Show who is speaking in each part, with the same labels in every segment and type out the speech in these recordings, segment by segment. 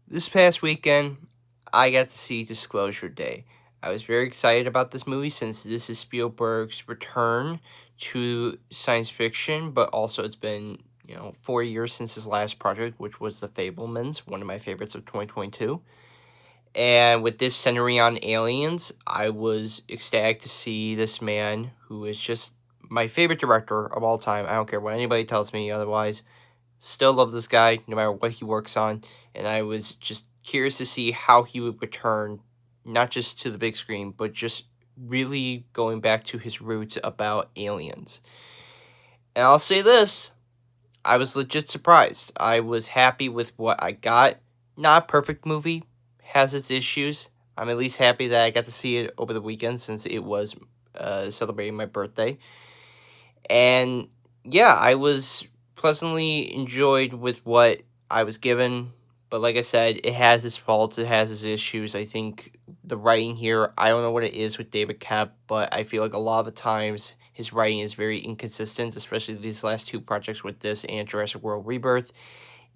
Speaker 1: This past weekend, I got to see Disclosure Day. I was very excited about this movie since this is Spielberg's return to science fiction, but also it's been, 4 years since his last project, which was The Fablemans, one of my favorites of 2022. And with this centering on aliens, I was ecstatic to see this man who is just my favorite director of all time. I don't care what anybody tells me otherwise. Still love this guy, no matter what he works on, and I was just curious to see how he would return, not just to the big screen, but just really going back to his roots about aliens. And I'll say this, I was legit surprised. I was happy with what I got. Not a perfect movie, has its issues. I'm at least happy that I got to see it over the weekend since it was celebrating my birthday. And yeah, I was pleasantly enjoyed with what I was given. But like I said, it has its faults, it has its issues. I think the writing here, I don't know what it is with David Koepp, but I feel like a lot of the times his writing is very inconsistent, especially these last two projects with this and Jurassic World Rebirth.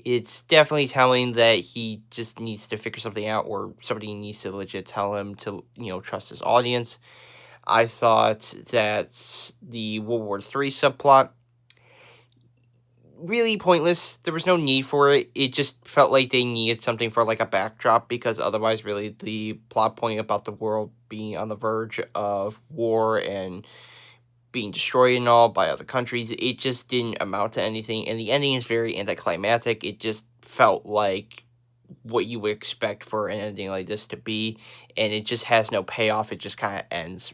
Speaker 1: It's definitely telling that he just needs to figure something out, or somebody needs to legit tell him to, trust his audience. I thought that the World War III subplot really pointless. There was no need for it. It just felt like they needed something for like a backdrop because otherwise, really, the plot point about the world being on the verge of war and being destroyed and all by other countries, it just didn't amount to anything. And the ending is very anticlimactic. It just felt like what you would expect for an ending like this to be, and it just has no payoff. It just kind of ends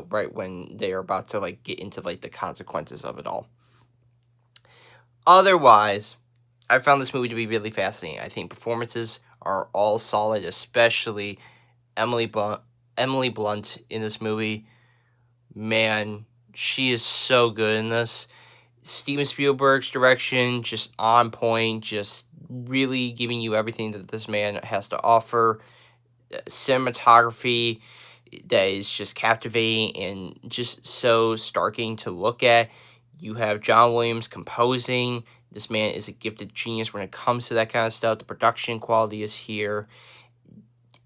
Speaker 1: right when they are about to like get into like the consequences of it all. Otherwise, I found this movie to be really fascinating. I think performances are all solid, especially Emily Blunt. Emily Blunt in this movie, man, she is so good in this. Steven Spielberg's direction, just on point, just really giving you everything that this man has to offer. Cinematography that is just captivating and just so starking to look at. You have John Williams composing. This man is a gifted genius when it comes to that kind of stuff. The production quality is here.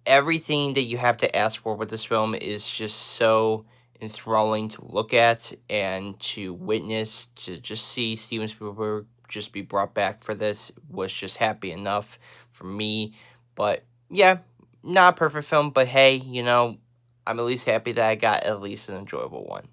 Speaker 1: Everything that you have to ask for with this film is just so enthralling to look at and to witness. To just see Steven Spielberg just be brought back for this was just happy enough for me. But yeah, not a perfect film, but hey, I'm at least happy that I got at least an enjoyable one.